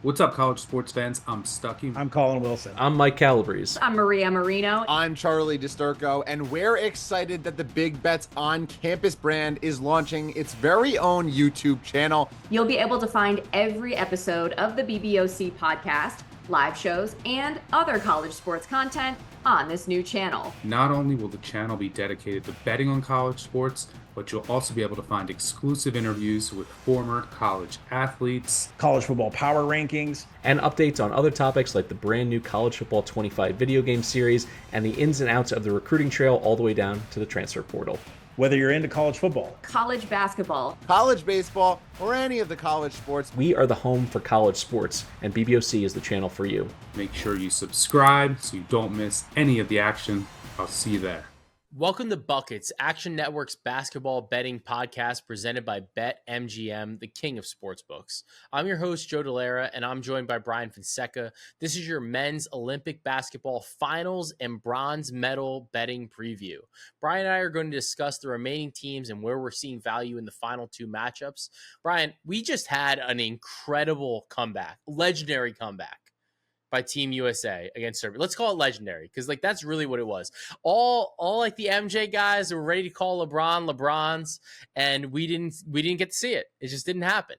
What's up, college sports fans? I'm Stucky. I'm Colin Wilson. I'm Mike Calabrese. I'm Maria Marino. I'm Charlie DiSturco, and we're excited that the Big Bets on Campus brand is launching its very own YouTube channel. You'll be able to find every episode of the BBOC podcast, live shows, and other college sports content on this new channel. Not only will the channel be dedicated to betting on college sports, but you'll also be able to find exclusive interviews with former college athletes, college football power rankings, and updates on other topics like the brand new College Football 25 video game series and the ins and outs of the recruiting trail all the way down to the transfer portal. Whether you're into college football, college basketball, college baseball, or any of the college sports, we are the home for college sports, and BBOC is the channel for you. Make sure you subscribe so you don't miss any of the action. I'll see you there. Welcome to Buckets, Action Network's basketball betting podcast presented by BetMGM, the king of sportsbooks. I'm your host, Joe Delera, and I'm joined by Brian Fonseca. This is your men's Olympic basketball finals and bronze medal betting preview. Brian and I are going to discuss the remaining teams and where we're seeing value in the final two matchups. Brian, we just had an incredible comeback, legendary comeback by Team USA against Serbia. Let's call it legendary, because that's really what it was. All like the MJ guys were ready to call LeBron's, and we didn't get to see it. It just didn't happen.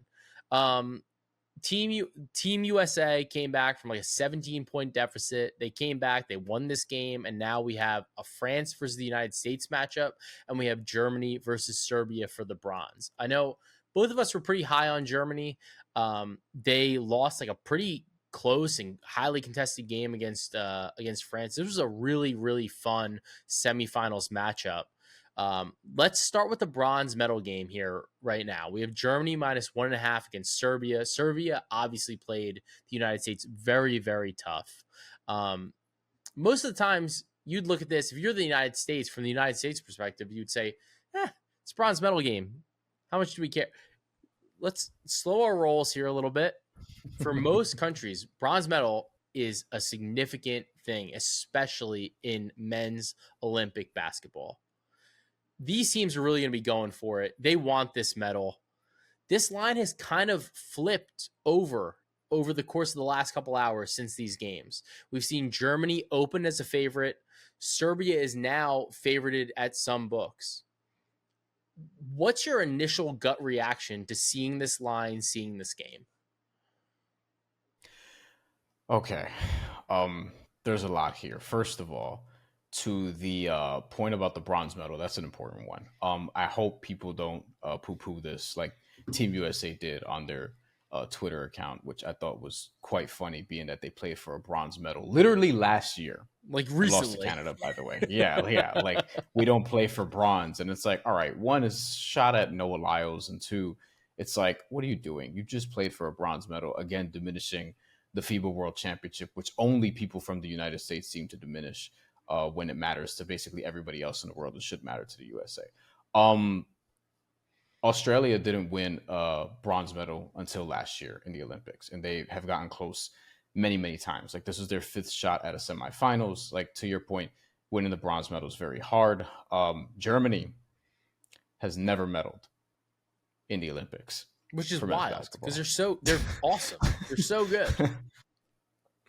Team USA came back from like a 17-point deficit. They came back, they won this game, and now we have a France versus the United States matchup, and we have Germany versus Serbia for the bronze. I know both of us were pretty high on Germany. They lost like a pretty close and highly contested game against France. This was a really, really fun semifinals matchup. Let's start with the bronze medal game here right now. We have Germany -1.5 against Serbia. Serbia obviously played the United States very, very tough. Most of the times you'd look at this, if you're the United States, from the United States perspective, you'd say, it's a bronze medal game. How much do we care? Let's slow our rolls here a little bit. For most countries, bronze medal is a significant thing, especially in men's Olympic basketball. These teams are really going to be going for it. They want this medal. This line has kind of flipped over the course of the last couple hours since these games. We've seen Germany open as a favorite. Serbia is now favorited at some books. What's your initial gut reaction to seeing this line, seeing this game? Okay. There's a lot here. First of all, to the point about the bronze medal, that's an important one. I hope people don't poo-poo this like Team USA did on their Twitter account, which I thought was quite funny, being that they played for a bronze medal literally last year. Like recently. Lost to Canada, by the way. Yeah. Like, we don't play for bronze. And it's like, all right, one is shot at Noah Lyles, and two, it's like, what are you doing? You just played for a bronze medal, again, diminishing the FIBA World Championship, which only people from the United States seem to diminish when it matters to basically everybody else in the world. It should matter to the USA. Australia didn't win a bronze medal until last year in the Olympics, and they have gotten close many, many times. Like, this was their fifth shot at a semifinals. Like, to your point, winning the bronze medal is very hard. Germany has never medaled in the Olympics. Which is wild, because they're awesome. They're so good.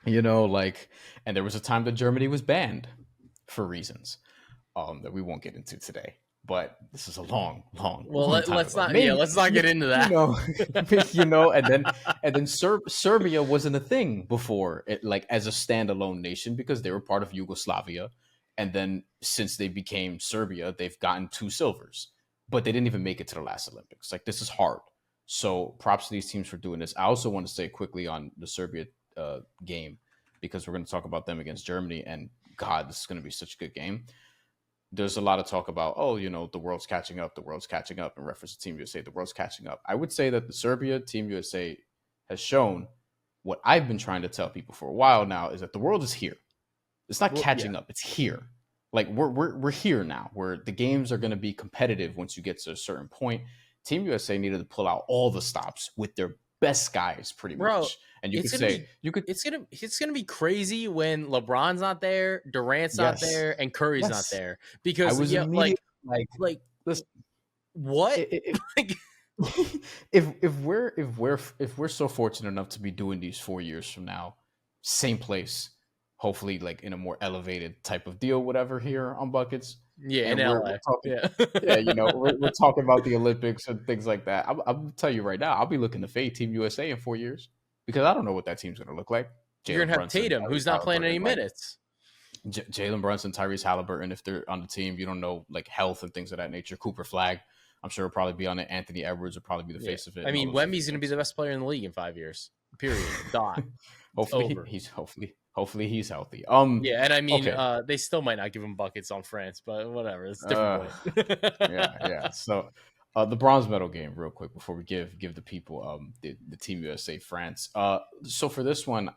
And there was a time that Germany was banned for reasons that we won't get into today. But this is a long. Well, let's not get into that. And then Serbia wasn't a thing before it, like as a standalone nation, because they were part of Yugoslavia. And then since they became Serbia, they've gotten 2 silvers, but they didn't even make it to the last Olympics. Like, this is hard. So props to these teams for doing this. I also want to say quickly on the Serbia game, because we're going to talk about them against Germany, and God, this is going to be such a good game. There's a lot of talk about, the world's catching up, in reference to Team USA, the world's catching up. I would say that the Serbia Team USA has shown what I've been trying to tell people for a while now, is that the world is here. It's not catching up, it's here. Like, we're here now, where the games are going to be competitive once you get to a certain point. Team USA needed to pull out all the stops with their best guys, pretty much. And it's gonna be crazy when LeBron's not there, Durant's not there, and Curry's not there, because I was listen, what? if we're so fortunate enough to be doing these 4 years from now, same place, hopefully like in a more elevated type of deal, whatever here on Buckets. Yeah, in And we're LA. talking, Yeah. yeah, we're talking about the Olympics and things like that. I'm tell you right now, I'll be looking to fade Team USA in 4 years because I don't know what that team's going to look like. You're gonna Jalen have Brunson, Tatum, Tyrese who's not playing any Halliburton, like, minutes. Jalen Brunson, Tyrese Halliburton, if they're on the team, you don't know like health and things of that nature. Cooper Flag, I'm sure will probably be on it. Anthony Edwards will probably be the face of it. I mean, and all those Wemby's gonna be the best player in the league in 5 years. Period. Dot. hopefully over. hopefully he's healthy. Yeah, and I mean, Okay. they still might not give him buckets on France, but whatever. It's a different point. Yeah. So the bronze medal game, real quick, before we give the people the Team USA France. So for this one,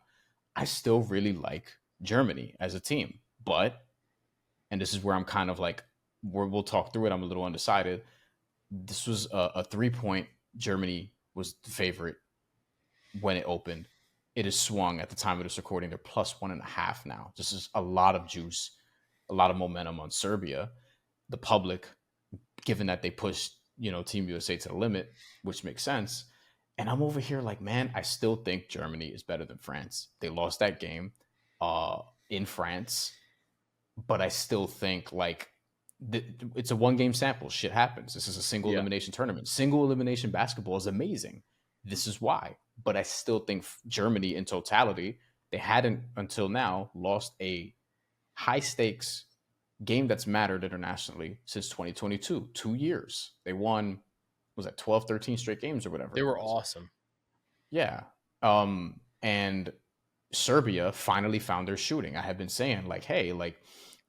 I still really like Germany as a team, but and this is where I'm kind of like we'll talk through it. I'm a little undecided. This was a 3-point. Germany was the favorite when it opened. It is swung at the time of this recording. They're plus 1.5 now. This is a lot of juice, a lot of momentum on Serbia. The public, given that they pushed, Team USA to the limit, which makes sense. And I'm over here like, man, I still think Germany is better than France. They lost that game in France, but I still think like it's a 1-game sample. Shit happens. This is a single elimination tournament. Single elimination basketball is amazing. This is why. But I still think Germany in totality, they hadn't until now lost a high stakes game that's mattered internationally since 2022. 2 years. They won, was that 12, 13 straight games or whatever? They were awesome. Yeah. And Serbia finally found their shooting. I have been saying like, hey, like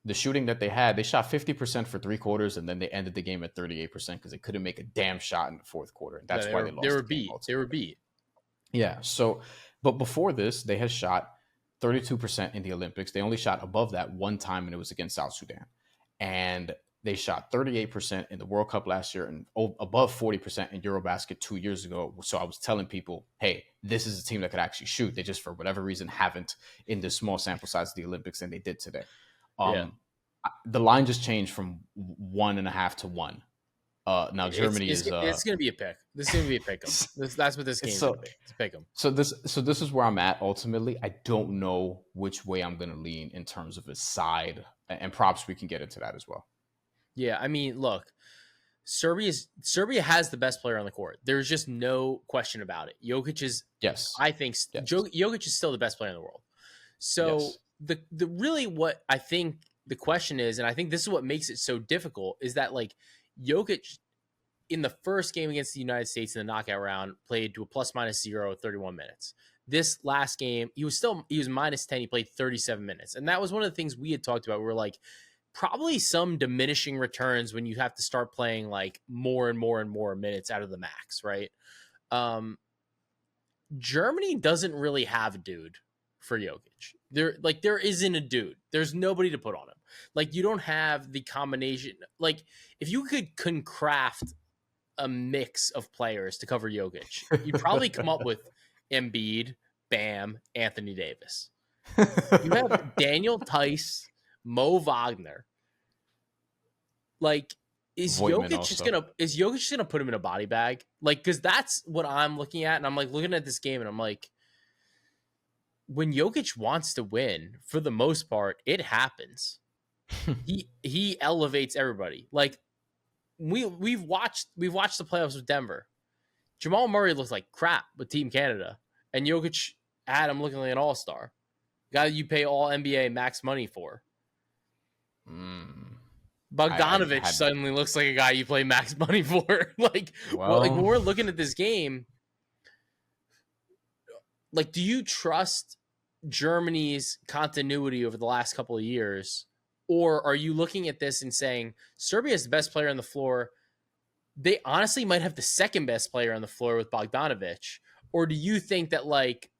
the shooting that they had, they shot 50% for 3 quarters, and then they ended the game at 38% because they couldn't make a damn shot in the 4th quarter. And that's why they lost. They were beat. Yeah. So, but before this, they had shot 32% in the Olympics. They only shot above that one time, and it was against South Sudan. And they shot 38% in the World Cup last year and above 40% in Eurobasket 2 years ago. So I was telling people, hey, this is a team that could actually shoot. They just, for whatever reason, haven't in this small sample size of the Olympics, and they did today. The line just changed from 1.5 to 1. Now Germany it's going to be a pick. This is going to be a pick 'em. That's what this game's going to be. It's a pick 'em. So this is where I'm at ultimately. I don't know which way I'm going to lean in terms of a side, and props we can get into that as well. Yeah, I mean, look, Serbia has the best player on the court. There's just no question about it. Jokic is, I think, Jokic is still the best player in the world. So the really what I think the question is, and I think this is what makes it so difficult, is that like Jokic in the first game against the United States in the knockout round played to a ±0 31 minutes. This last game, he was -10. He played 37 minutes. And that was one of the things we had talked about. We were like, probably some diminishing returns when you have to start playing like more and more and more minutes out of the max, right? Germany doesn't really have a dude for Jokic. There isn't a dude. There's nobody to put on him. Like, you don't have the combination. Like, if you could craft a mix of players to cover Jokic, you'd probably come up with Embiid, Bam, Anthony Davis. You have Daniel Tice, Mo Wagner. Like, is Jokic just gonna put him in a body bag? Like, because that's what I'm looking at, and I'm like looking at this game, and I'm like, when Jokic wants to win, for the most part, it happens. he elevates everybody. Like, we've watched the playoffs with Denver. Jamal Murray looked like crap with Team Canada, and Jokic had him looking like an all-star. Guy you pay all NBA max money for. Bogdanovic suddenly looks like a guy you play max money for. Like when we're looking at this game, like, do you trust Germany's continuity over the last couple of years? Or are you looking at this and saying Serbia is the best player on the floor? They honestly might have the second best player on the floor with Bogdanovic. Or do you think that like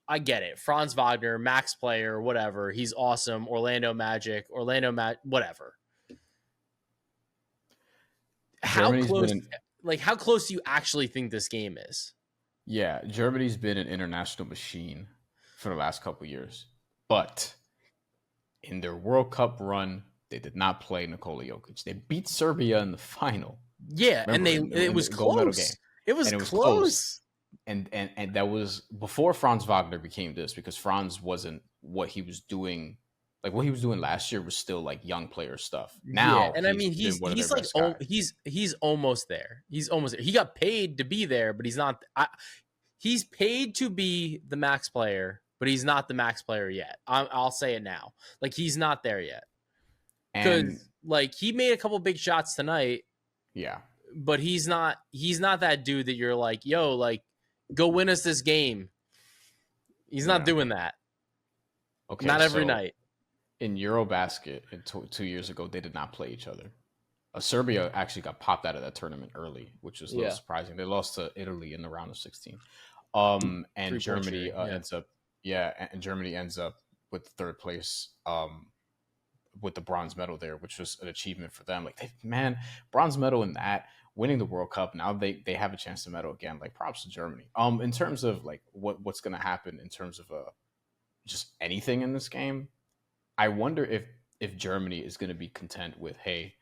I get it, Franz Wagner, max player, whatever, he's awesome, Orlando Magic, whatever. How close do you actually think this game is? Yeah, Germany's been an international machine for the last couple of years. But in their World Cup run, they did not play Nikola Jokic. They beat Serbia in the final, Yeah, and Remember, it was the gold medal game, close. It was and it was close. and that was before Franz Wagner became this, because Franz wasn't what he was doing. Like what he was doing last year was still like young player stuff. Yeah, Now and I mean been one of he's their like best guys. he's almost there. He's almost there. He got paid to be there, but he's not. He's paid to be the max player, but he's not the max player yet. I'll say it now. Like he's not there yet. And Because like he made a couple big shots tonight, yeah, but he's not that dude that you're like, yo, like go win us this game. He's not Yeah. doing that. okay, Not every so night. in Eurobasket 2 years ago, they did not play each other. Serbia actually got popped out of that tournament early, which was a little surprising. They lost to Italy in the round of 16. And 3-point Germany shooting, yeah. ends up with third place with the bronze medal there, which was an achievement for them. Like, bronze medal in that, winning the World Cup, now they have a chance to medal again. Like, props to Germany. In terms of like what's going to happen in terms of just anything in this game, I wonder if Germany is going to be content with, hey,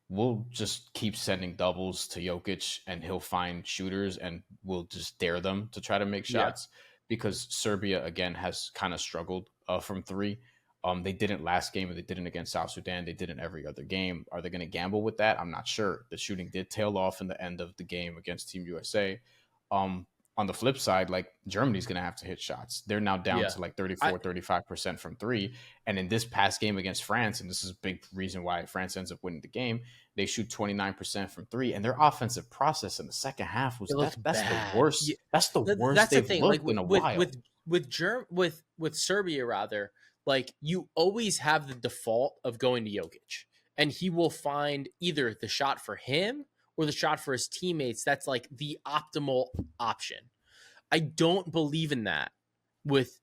we'll just keep sending doubles to Jokic and he'll find shooters and we'll just dare them to try to make shots, because Serbia again has kind of struggled from three. They didn't last game, and they didn't against South Sudan. They didn't every other game. Are they going to gamble with that? I'm not sure. The shooting did tail off in the end of the game against Team USA. On the flip side, like Germany's going to have to hit shots. They're now down to like 35% from three. And in this past game against France, and this is a big reason why France ends up winning the game, they shoot 29% from three. And their offensive process in the second half was that's the worst. Yeah. That's the worst that's they've the thing. looked Like, in a while. With Serbia, rather, like you always have the default of going to Jokic, and he will find either the shot for him or the shot for his teammates. That's like the optimal option. I don't believe in that with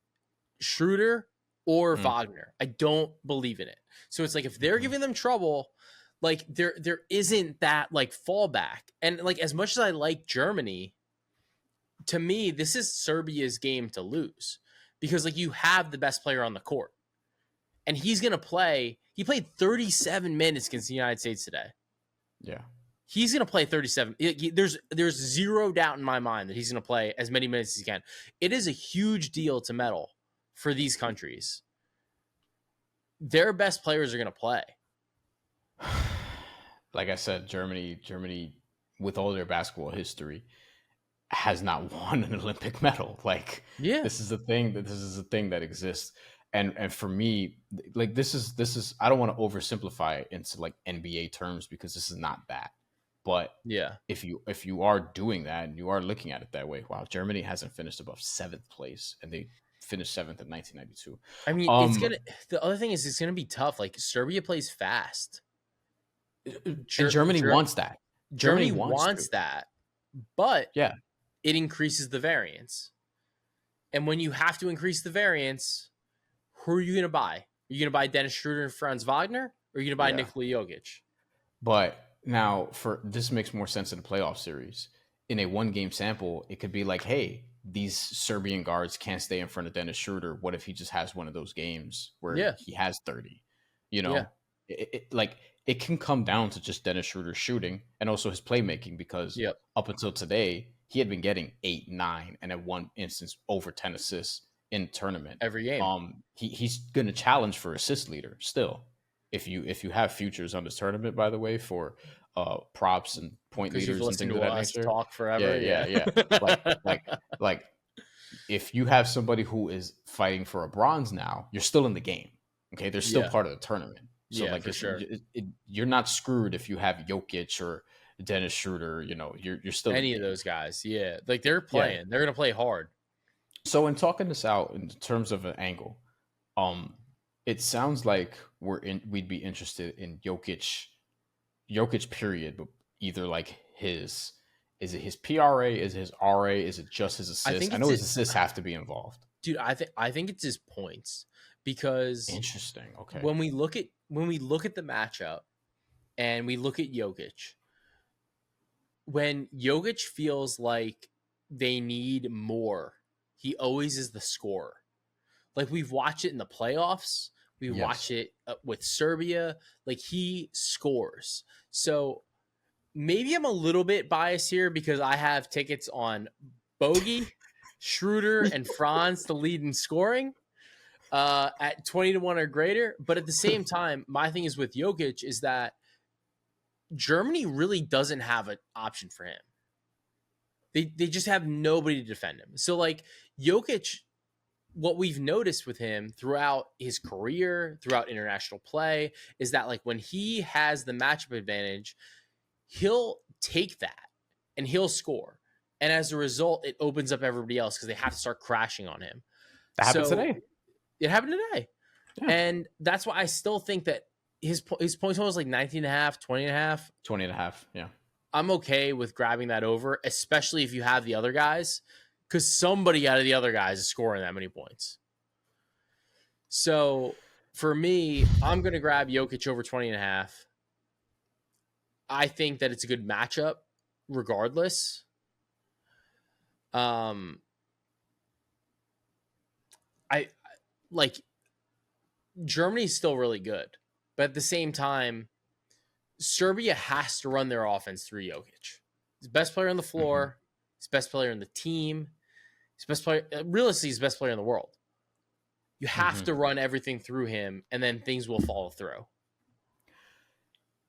Schroeder or Wagner. I don't believe in it. So it's like, if they're giving them trouble, like there isn't that like fallback. And like, as much as I like Germany, to me, this is Serbia's game to lose, because like you have the best player on the court, and he's going to play. He played 37 minutes against the United States today. Yeah. He's going to play 37. There's zero doubt in my mind that he's going to play as many minutes as he can. It is a huge deal to medal for these countries. Their best players are going to play. Like I said, Germany, with all their basketball history, has not won an Olympic medal. Like, this is a thing that exists. And for me, like this is I don't want to oversimplify it into like NBA terms, because this is not that. But if you are doing that and you are looking at it that way, wow, Germany hasn't finished above 7th place, and they finished 7th in 1992. I mean, the other thing is it's gonna be tough. Like, Serbia plays fast. And Germany wants that. Germany wants that, but it increases the variance. And when you have to increase the variance, who are you going to buy? Are you going to buy Dennis Schroeder and Franz Wagner, or are you going to buy Nikola Jokic? But now, this makes more sense in a playoff series. In a one-game sample, it could be like, hey, these Serbian guards can't stay in front of Dennis Schroeder. What if he just has one of those games where he has 30? You know, it can come down to just Dennis Schroeder shooting and also his playmaking, because up until today, he had been getting 8, 9, and at one instance over 10 assists in tournament every game. He's going to challenge for assist leader still. If you have futures on this tournament, by the way, for props and point leaders and things of that nature, talk forever. Yeah. like if you have somebody who is fighting for a bronze now, you're still in the game. Okay, they're still part of the tournament. So like, for sure. You're not screwed if you have Jokic or Dennis Schroeder. You know, you're still any of those guys. Yeah, like they're playing. Yeah. They're gonna play hard. So in talking this out in terms of an angle, it sounds like we'd be interested in Jokic period, but either like is it his PRA, is it his RA, is it just his assists? I know his assists have to be involved. Dude, I think it's his points, because interesting. Okay. When we look at the matchup and we look at Jokic, when Jokic feels like they need more, he always is the scorer. Like, we've watched it in the playoffs. We watch it with Serbia. Like, he scores. So maybe I'm a little bit biased here because I have tickets on Bogey, Schroeder, and Franz to lead in scoring at 20-1 or greater. But at the same time, my thing is with Jokic is that Germany really doesn't have an option for him. They just have nobody to defend him. So like Jokic, what we've noticed with him throughout his career, throughout international play, is that like when he has the matchup advantage, he'll take that and he'll score. And as a result, it opens up everybody else because they have to start crashing on him. That happened today. It happened today. Yeah. And that's why I still think that his points total was like 19.5, 20.5. 20.5. Yeah. I'm okay with grabbing that over, especially if you have the other guys, because somebody out of the other guys is scoring that many points. So for me, I'm going to grab Jokic over 20.5. I think that it's a good matchup regardless. I like Germany's still really good, but at the same time, Serbia has to run their offense through Jokic. He's the best player on the floor. He's the best player on the team. He's the best player, realistically, he's the best player in the world. You have to run everything through him, and then things will follow through.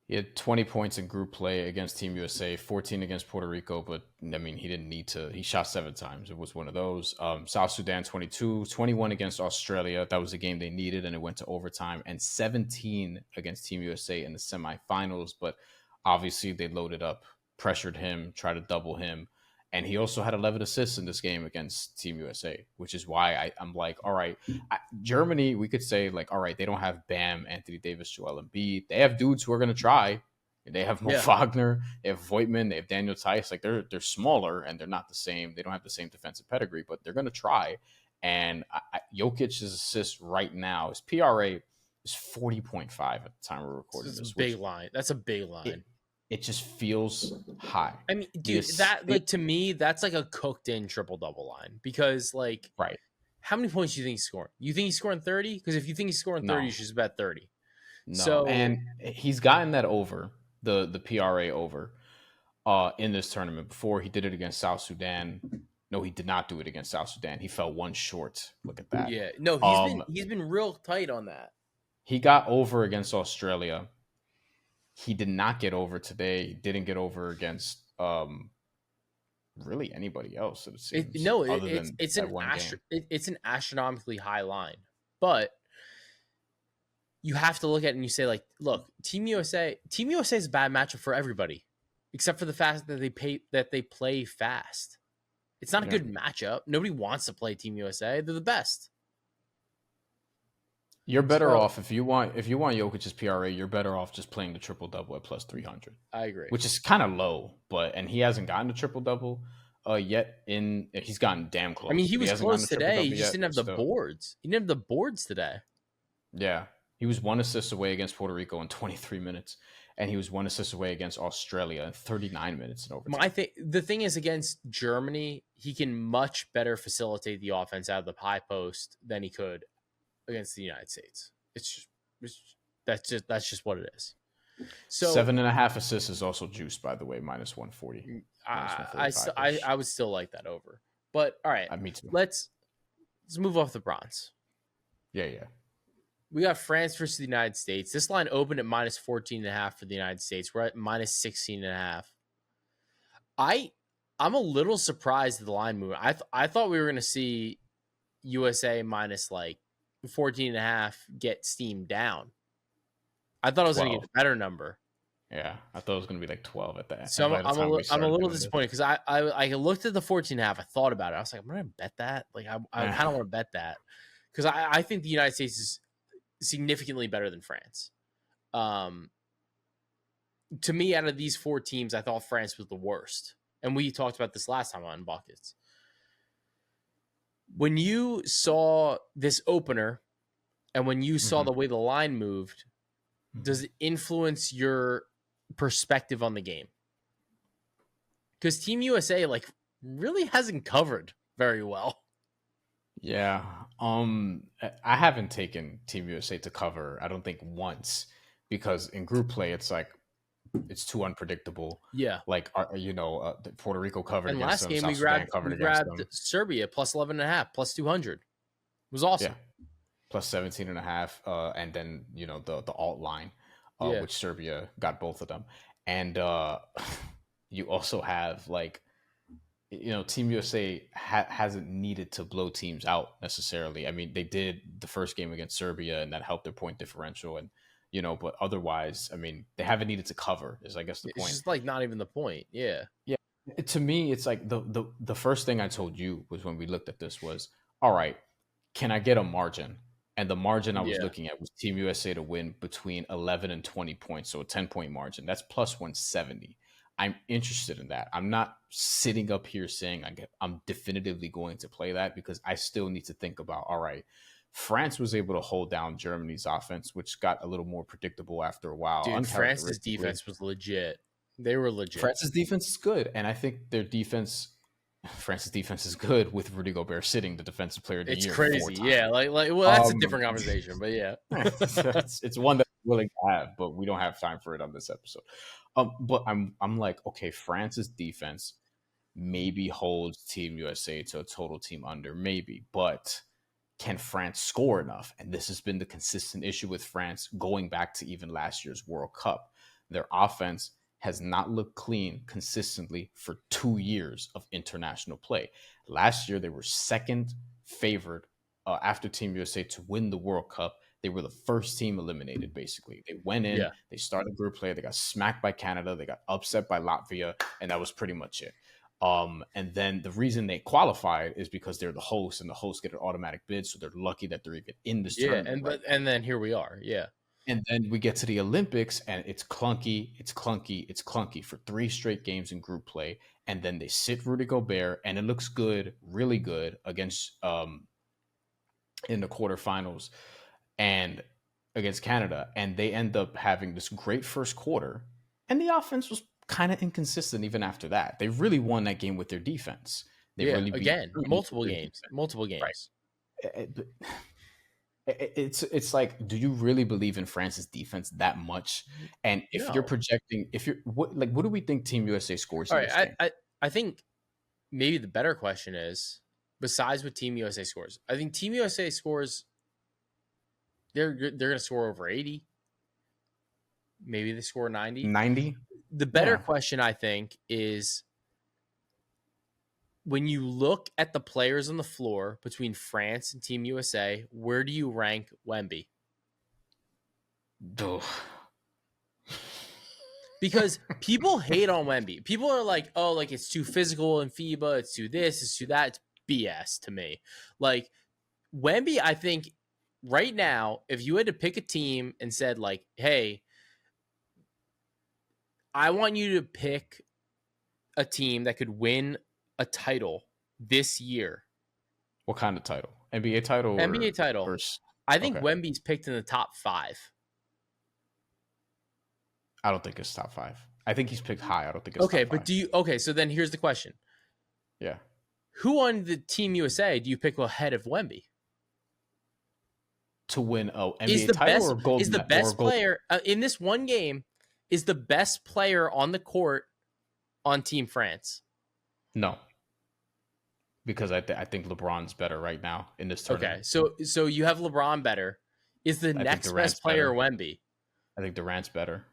He had 20 points in group play against Team USA, 14 against Puerto Rico, but I mean, he didn't need to. He shot 7 times. It was one of those. South Sudan, 22, 21 against Australia. That was a game they needed, and it went to overtime, and 17 against Team USA in the semifinals. But obviously, they loaded up, pressured him, tried to double him. And he also had 11 assists in this game against Team USA, which is why I'm like, all right, Germany, we could say like, all right, they don't have Bam, Anthony Davis, Joel Embiid. They have dudes who are going to try. They have Mo Wagner, they have Voigtman, they have Daniel Theis. Like they're smaller and they're not the same. They don't have the same defensive pedigree, but they're going to try. And Jokic's assists right now, his PRA is 40.5 at the time we're recording this. That's a big line. That's a big line. It just feels high. I mean, dude, to me, that's like a cooked in triple-double line because, like, right. How many points do you think he's scoring? You think he's scoring 30? Because if you think he's scoring 30, you should just bet 30. No, so, and he's gotten that over, the PRA over in this tournament before. He did it against South Sudan. No, he did not do it against South Sudan. He fell one short. Look at that. Yeah, no, he's been real tight on that. He got over against Australia. He did not get over today. He didn't get over against really anybody else. It seems. It's an astronomically high line, but you have to look at it and you say, like, look, Team USA is a bad matchup for everybody, except for the fact that they play fast. It's not a good matchup. Nobody wants to play Team USA. They're the best. You're better off if you want Jokic's PRA. You're better off just playing the triple double at plus 300. I agree, which is kind of low, and he hasn't gotten a triple double yet. He's gotten damn close. I mean, he was close today. He just didn't have the boards. He didn't have the boards today. Yeah, he was 1 assist away against Puerto Rico in 23 minutes, and he was 1 assist away against Australia in 39 minutes in overtime. The thing is, against Germany, he can much better facilitate the offense out of the high post than he could against the United States. That's just what it is. So 7.5 assists is also juiced, by the way, minus 140. I would still like that over. But all right, me too. Let's move off the bronze. Yeah. We got France versus the United States. This line opened at minus 14.5 for the United States. We're at minus 16.5. I'm a little surprised at the line movement. I thought we were going to see USA minus like 14.5 get steamed down. I thought I was going to get a better number. Yeah, I thought it was going to be like 12 at that. So I'm a little disappointed because I looked at the 14.5. I thought about it. I was like, I'm going to bet that. Like I kind of want to bet that because I think the United States is significantly better than France. To me, out of these 4 teams, I thought France was the worst, and we talked about this last time on Buckets. When you saw this opener and when you saw the way the line moved, does it influence your perspective on the game? Because Team USA like really hasn't covered very well. Yeah. I haven't taken Team USA to cover, I don't think once, because in group play, it's like It's too unpredictable. Yeah. Like, Puerto Rico covered And against last them. game South we Sudan grabbed covered we against grabbed them. Serbia plus 11.5, plus 200. It was awesome. Yeah. Plus 17.5. And then, the alt line, Yeah. which Serbia got both of them. And you also have Team USA hasn't needed to blow teams out necessarily. I mean, they did the first game against Serbia, and that helped their point differential. And but otherwise, I mean, they haven't needed to cover. Is I guess the point. It's just like not even the point. Yeah. Yeah. To me, it's like the first thing I told you was when we looked at this was, all right, can I get a margin? And the margin I was looking at was Team USA to win between 11 and 20 points, so a 10-point margin. That's plus 170. I'm interested in that. I'm not sitting up here saying I'm definitively going to play that, because I still need to think about, all right, France was able to hold down Germany's offense, which got a little more predictable after a while. Dude, France's defense was legit. They were legit. France's defense is good, and I think France's defense is good with Rudy Gobert sitting the defensive player of the year. It's crazy. Yeah, well, that's a different conversation, but yeah. it's one that I'm willing to have, but we don't have time for it on this episode. But I'm like, okay, France's defense maybe holds Team USA to a total team under, maybe, but can France score enough? And this has been the consistent issue with France going back to even last year's World Cup. Their offense has not looked clean consistently for 2 years of international play. Last year, they were second favored after Team USA to win the World Cup. They were the first team eliminated, basically. They went in, they started group play, they got smacked by Canada, they got upset by Latvia, and that was pretty much it. And then the reason they qualified is because they're the hosts, and the hosts get an automatic bid, so they're lucky that they're even in this tournament. And then here we are, And then we get to the Olympics, and it's clunky for 3 straight games in group play, and then they sit Rudy Gobert, and it looks good, really good against in the quarterfinals and against Canada, and they end up having this great first quarter, and the offense was kind of inconsistent even after that. They really won that game with their defense. They really beat multiple games. Right. It's like, do you really believe in France's defense that much? And if you're projecting, what do we think Team USA scores? All right, I think maybe the better question is, besides what Team USA scores, I think Team USA scores. They're going to score over 80. Maybe they score 90. 90. The better question, I think, is when you look at the players on the floor between France and Team USA, where do you rank Wemby? Because people hate on Wemby. People are like, oh, like it's too physical in FIBA. It's too this, it's too that. It's BS to me. Like Wemby, I think right now, if you had to pick a team and said like, hey, I want you to pick a team that could win a title this year. What kind of title? NBA title? NBA title. I think Wemby's picked in the top 5. I don't think it's top 5. I think he's picked high. I don't think it's top 5. But so then here's the question. Yeah. Who on the Team USA do you pick ahead of Wemby? To win NBA title or gold? Is the best player in this one game is the best player on the court on Team France? No. Because I think LeBron's better right now in this tournament. Okay, so you have LeBron better. Is the next best player Wemby? I think Durant's better.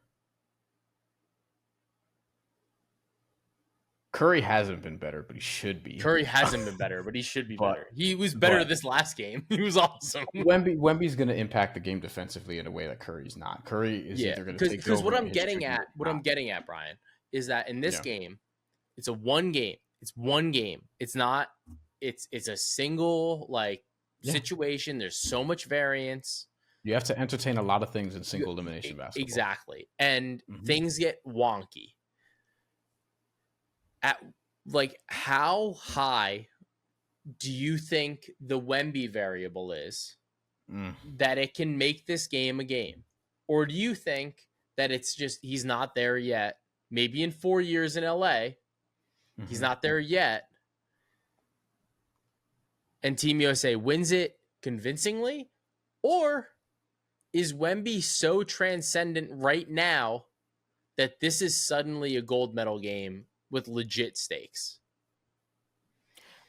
Curry hasn't been better, but he should be. Curry hasn't been better, but he should be better. He was better this last game. He was awesome. Wemby's going to impact the game defensively in a way that Curry's not. Curry is either going to take over. Because what I'm getting at, Brian, is that in this game, it's a one game. It's one game. It's not. It's a single situation. There's so much variance. You have to entertain a lot of things in single elimination basketball. Exactly, and things get wonky. At how high do you think the Wemby variable is that it can make this game a game? Or do you think that it's just he's not there yet? Maybe in 4 years in LA, he's not there yet. And Team USA wins it convincingly? Or is Wemby so transcendent right now that this is suddenly a gold medal game with legit stakes.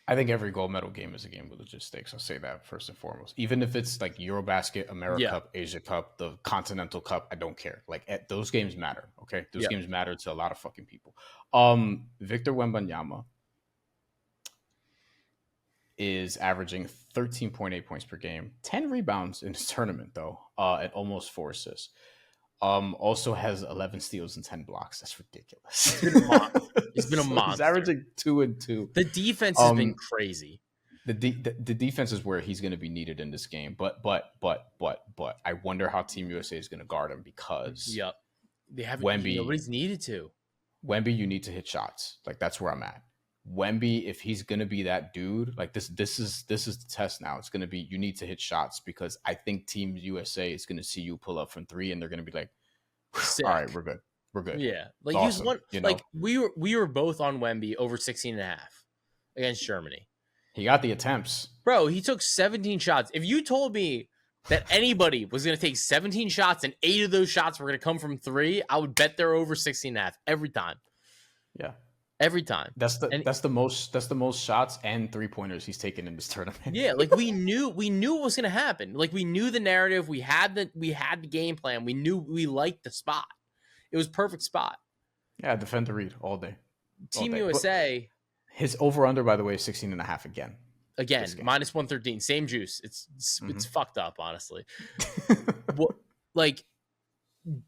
I think every gold medal game is a game with legit stakes. I'll say that first and foremost. Even if it's like Eurobasket, America Cup, Asia Cup, the Continental Cup, I don't care. Like those games matter. Okay, those games matter to a lot of fucking people. Victor Wembanyama is averaging 13.8 points per game, 10 rebounds in his tournament though, and almost 4 assists. Also has 11 steals and 10 blocks. That's ridiculous. He's been a monster. He's averaging 2 and 2. The defense has been crazy. The defense is where he's going to be needed in this game. But I wonder how Team USA is going to guard him because they haven't. Wemby, nobody's needed to. Wemby, you need to hit shots. Like that's where I'm at. Wemby, if he's going to be that dude, like this is the test now. It's going to be you need to hit shots because I think Team USA is going to see you pull up from 3 and they're going to be like, Sick. all right, we're good. We're good. Yeah. Like awesome, one, like we were both on Wemby over 16.5 against Germany. He got the attempts. Bro, he took 17 shots. If you told me that anybody was going to take 17 shots and 8 of those shots were going to come from 3, I would bet they're over 16.5 every time. Yeah. Every time. That's the most shots and 3-pointers he's taken in this tournament. Yeah, like we knew what was going to happen. Like we knew the narrative, we had the game plan. We knew we liked the spot. It was perfect spot. Yeah, defend the read all day. Team USA, his over under by the way is 16.5 again. Again, minus 113, same juice. It's fucked up, honestly. Like,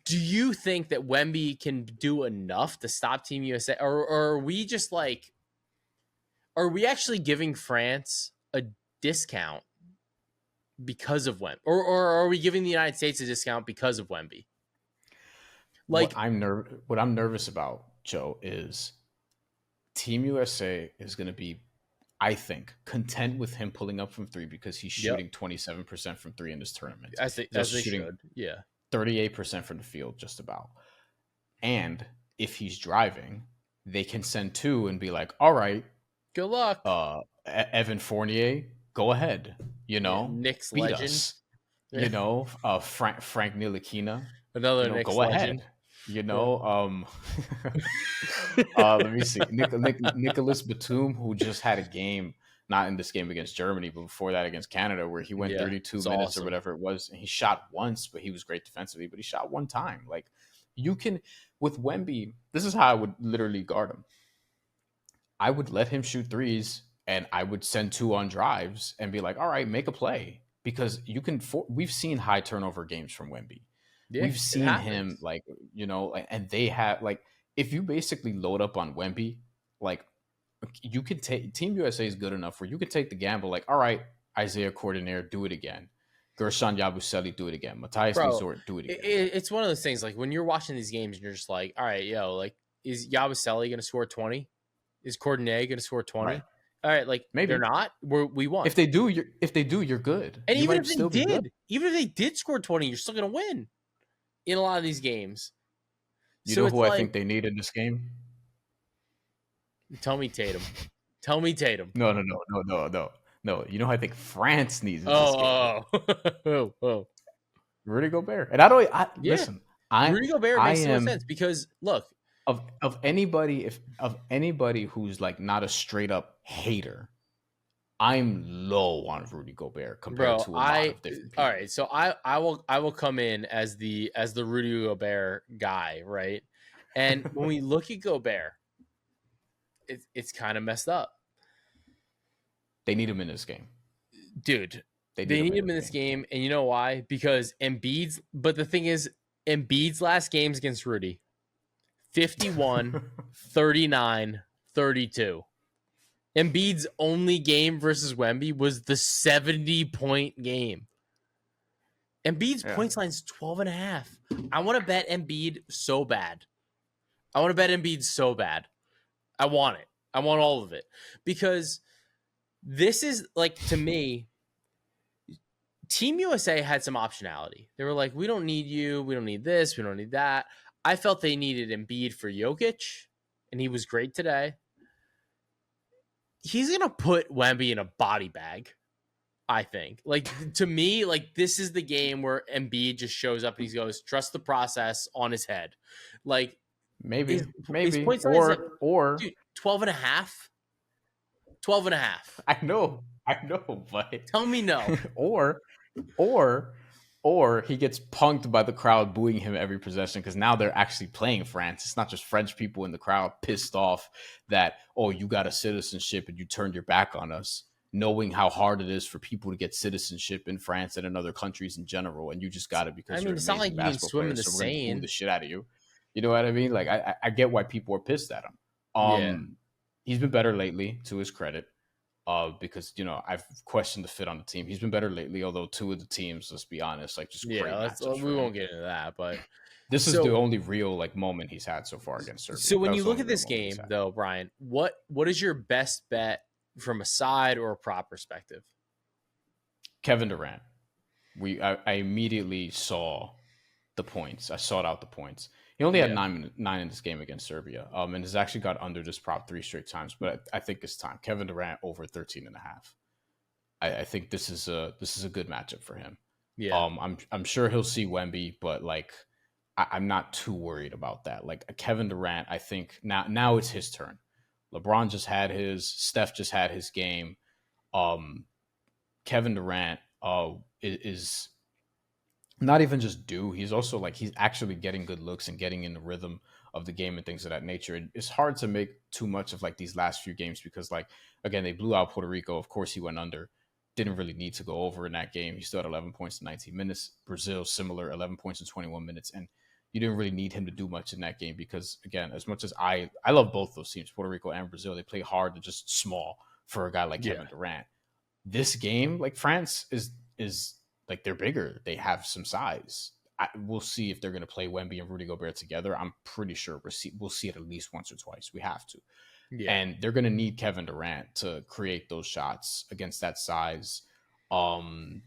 do you think that Wemby can do enough to stop Team USA, or are we just like, are we actually giving France a discount because of Wemby, or are we giving the United States a discount because of Wemby? Like, what I'm nervous about, Joe, is Team USA is going to be, I think, content with him pulling up from 3 because he's shooting 27% from 3 in this tournament. As they should. Yeah. 38% from the field, just about. And if he's driving, they can send 2 and be like, all right, good luck. Evan Fournier, go ahead. You know, Knicks beat legend. us. You know, Frank Ntilikina. Another Knicks go legend. Ahead. You know, let me see. Nicholas Batum, who just had a game, not in this game against Germany, but before that against Canada, where he went 32 minutes or whatever it was, and he shot once, but he was great defensively, but he shot one time. Like, you can, with Wemby, this is how I would literally guard him. I would let him shoot 3s, and I would send 2 on drives and be like, all right, make a play. Because you can, we've seen high turnover games from Wemby. Yeah, we've seen him, like, you know, and they have, like, if you basically load up on Wemby, like, you could take, Team USA is good enough where you could take the gamble, like, all right, Isaiah Cordonier, do it again. Gershon Yabusele, do it again. Matthias Resort, do it again. It's one of those things, like, when you're watching these games and you're just like, all right, like, is Yabusele going to score 20? Is Cordonier going to score 20? Right. All right, like, maybe they're not. We won. If they do, you're good. And even if they did score 20, you're still going to win in a lot of these games. You know who I think they need in this game? Tell me Tatum. No. You know who I think France needs in this game? Rudy Gobert. And listen. Rudy Gobert makes no sense because look, of anybody who's like not a straight up hater, I'm low on Rudy Gobert compared to a lot of different people. All right, so I will come in as the Rudy Gobert guy, right? And when we look at Gobert, it's kind of messed up. They need him in this game, dude. They need him in this game, and you know why? Because Embiid's. But the thing is, Embiid's last games against Rudy, 51, 39, 32. Embiid's only game versus Wemby was the 70-point game. Embiid's points line's 12.5. I want to bet Embiid so bad. I want it. I want all of it. Because this is, like, to me, Team USA had some optionality. They were like, we don't need you. We don't need this. We don't need that. I felt they needed Embiid for Jokic, and he was great today. He's going to put Wemby in a body bag, I think. Like, to me, like, this is the game where Embiid just shows up and he goes, trust the process on his head. Like, Maybe, His maybe, point size is or dude, 12 and a half. 12 and a half. I know, but Tell me no. or or he gets punked by the crowd booing him every possession because now they're actually playing France. It's not just French people in the crowd pissed off that, oh, you got a citizenship and you turned your back on us, knowing how hard it is for people to get citizenship in France and in other countries in general, and you just got it because I mean, you're it's an not like amazing you can basketball swim player, in the so we're gonna boo Seine. the shit out of you. You know what I mean? Like I get why people are pissed at him. Yeah. He's been better lately, to his credit. Because I've questioned the fit on the team. He's been better lately, although two of the teams, let's be honest, like just great matchups for we him. won't get into that, but This is the only real like moment he's had so far against Serbia. So when That you was the look only at this real moment he's game, had. though, Brian, what is your best bet from a side or a prop perspective? Kevin Durant. I immediately saw the points. I sought out the points. He only had 9 in this game against Serbia, and has actually got under this prop 3 straight times. But I think it's time. Kevin Durant over 13.5. I think this is a good matchup for him. Yeah. I'm sure he'll see Wemby, but like I'm not too worried about that. Like Kevin Durant, I think now it's his turn. LeBron just had his. Steph just had his game. Kevin Durant is not even just due. He's also like he's actually getting good looks and getting in the rhythm of the game and things of that nature. It's hard to make too much of like these last few games because like again they blew out Puerto Rico. Of course he went under. Didn't really need to go over in that game. He still had 11 points in 19 minutes. Brazil similar 11 points in 21 minutes, and you didn't really need him to do much in that game because again, as much as I love both those teams, Puerto Rico and Brazil, they play hard and just small for a guy like Kevin Durant. This game, like France is like they're bigger. They have some size. We'll see if they're going to play Wemby and Rudy Gobert together. I'm pretty sure we'll see it at least once or twice. We have to. Yeah. And they're going to need Kevin Durant to create those shots against that size. And,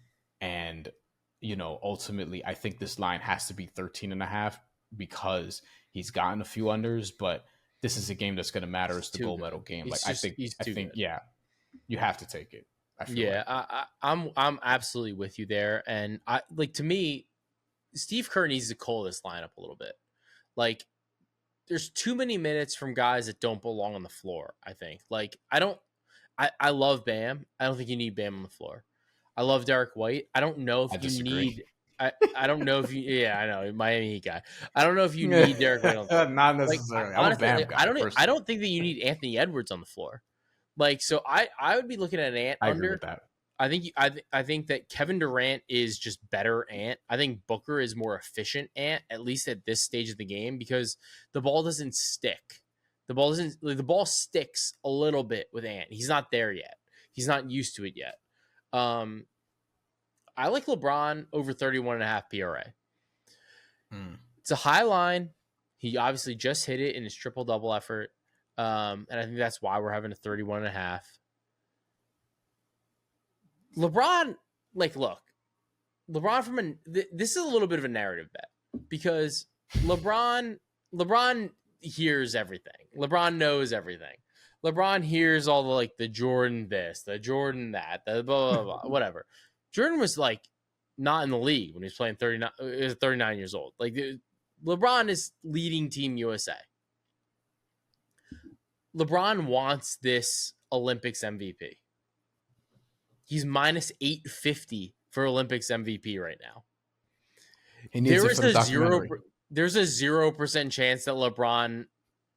ultimately, I think this line has to be 13.5 because he's gotten a few unders, but this is a game that's going to matter. It's the gold medal game. I think, yeah, you have to take it. I'm absolutely with you there. And to me, Steve Kerr needs to cull this lineup a little bit. Like, there's too many minutes from guys that don't belong on the floor, I think. Like, I love Bam. I don't think you need Bam on the floor. I love Derek White. I don't know if you need... I don't know if you... Yeah, I know. Miami Heat guy. I don't know if you need Derek White on the floor. Not necessarily. Like, honestly, I'm a Bam guy. I don't think that you need Anthony Edwards on the floor. Like, so I would be looking at an Ant I under. agree with that. I think that Kevin Durant is just better Ant. I think Booker is more efficient Ant, at least at this stage of the game, because the ball doesn't stick. The ball sticks a little bit with Ant. He's not there yet. He's not used to it yet. I like LeBron over 31.5 PRA. It's a high line. He obviously just hit it in his triple-double effort. And I think that's why we're having a 31.5. LeBron, look, LeBron this is a little bit of a narrative bet because LeBron hears everything. LeBron knows everything. LeBron hears all the Jordan this, the Jordan that, the blah, blah, blah, whatever. Jordan was not in the league when he was playing 39. He was 39 years old. LeBron is leading Team USA. LeBron wants this Olympics MVP. He's minus 850 for Olympics MVP right now. There's a 0% chance that LeBron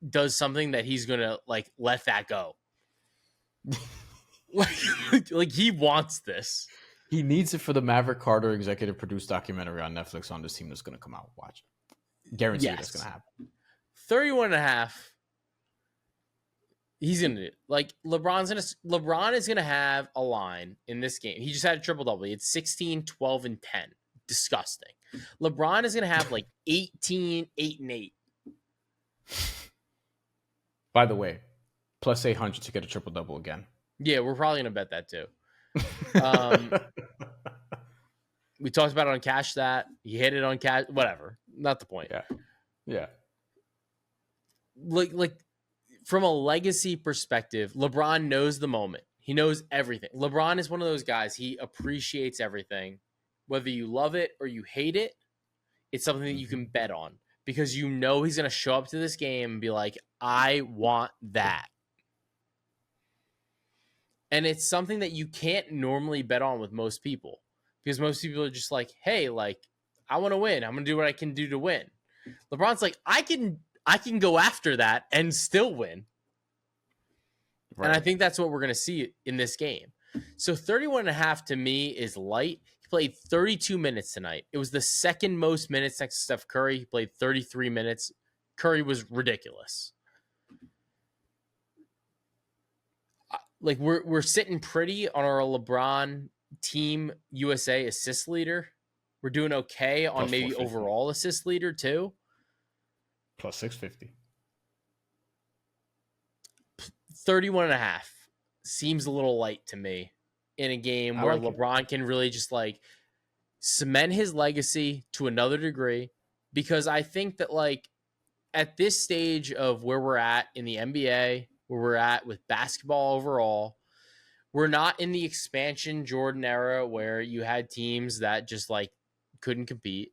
does something that he's gonna let that go. He wants this. He needs it for the Maverick Carter executive produced documentary on Netflix on this team that's gonna come out. Watch it. Guaranteed that's gonna happen. 31.5. He's gonna do it. LeBron is gonna have a line in this game. He just had a triple-double. He had 16, 12, and 10. Disgusting. LeBron is gonna have 18, 8, and 8. By the way, plus 800 to get a triple-double again. Yeah, we're probably gonna bet that too. We talked about it on Cash That. You hit it on Cash. Whatever. Not the point. Yeah. From a legacy perspective, LeBron knows the moment. He knows everything. LeBron is one of those guys. He appreciates everything. Whether you love it or you hate it, it's something that you can bet on because you know he's going to show up to this game and be like, I want that. And it's something that you can't normally bet on with most people, because most people are just like, hey, like, I want to win. I'm going to do what I can do to win. LeBron's like, I can go after that and still win. Right. And I think that's what we're going to see in this game. So 31.5 to me is light. He played 32 minutes tonight. It was the second most minutes next to Steph Curry. He played 33 minutes. Curry was ridiculous. Like, we're sitting pretty on our LeBron Team USA assist leader. We're doing okay on Plus maybe overall assist leader too. Plus 650. 31.5 seems a little light to me in a game where LeBron can really just like cement his legacy to another degree, because I think that like at this stage of where we're at in the NBA, where we're at with basketball overall, we're not in the expansion Jordan era where you had teams that just like couldn't compete.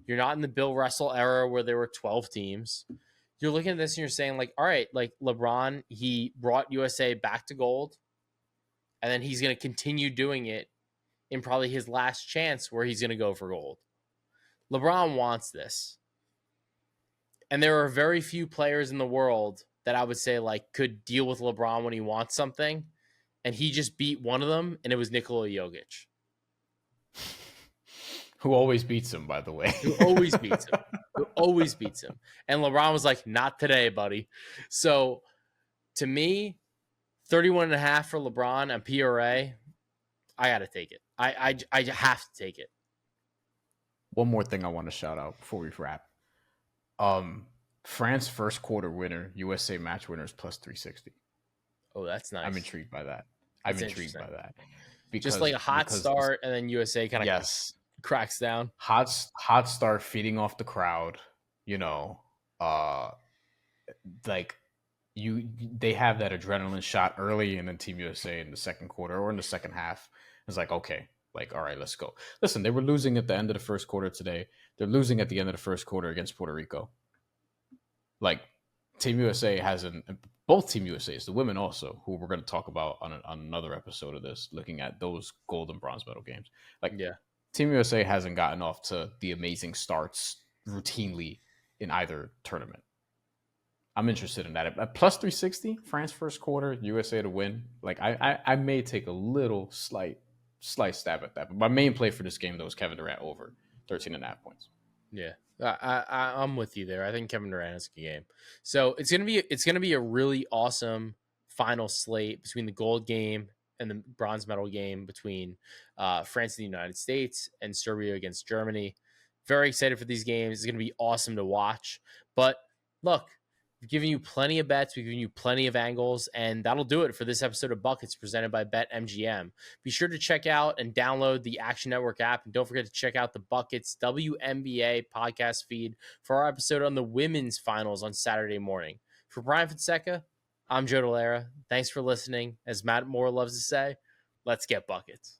You're not in the Bill Russell era where there were 12 teams. You're looking at this and you're saying like, all right, like LeBron, he brought USA back to gold, and then he's going to continue doing it in probably his last chance where he's going to go for gold. LeBron wants this. And there are very few players in the world that I would say like could deal with LeBron when he wants something. And he just beat one of them, and it was Nikola Jokic. Who always beats him, by the way. Who always beats him. Who always beats him. And LeBron was like, not today, buddy. So, to me, 31.5 for LeBron and PRA, I got to take it. I have to take it. One more thing I want to shout out before we wrap. France first quarter winner, USA match winners plus 360. Oh, that's nice. I'm intrigued by that. Because, just like a hot start, and then USA kind of cracks down. Hot start, feeding off the crowd. You know, like they have that adrenaline shot early, and then Team USA in the second quarter or in the second half. It's like, okay, like, all right, let's go. Listen, they were losing at the end of the first quarter today. They're losing at the end of the first quarter against Puerto Rico. Like, Team USA hasn't. Both Team USAs, the women also, who we're going to talk about on another episode of this, looking at those gold and bronze medal games. Like, yeah, Team USA hasn't gotten off to the amazing starts routinely in either tournament. I'm interested in that. At plus 360, France first quarter, USA to win. Like, I may take a little slight stab at that. But my main play for this game, though, is Kevin Durant over 13.5 points. Yeah. I'm with you there. I think Kevin Durant is a good game. So it's gonna be a really awesome final slate between the gold game and the bronze medal game between France and the United States, and Serbia against Germany. Very excited for these games. It's gonna be awesome to watch. But look, we've given you plenty of bets. We've given you plenty of angles, and that'll do it for this episode of Buckets presented by BetMGM. Be sure to check out and download the Action Network app, and don't forget to check out the Buckets WNBA podcast feed for our episode on the women's finals on Saturday morning. For Brian Fonseca, I'm Joe Delara. Thanks for listening. As Matt Moore loves to say, let's get buckets.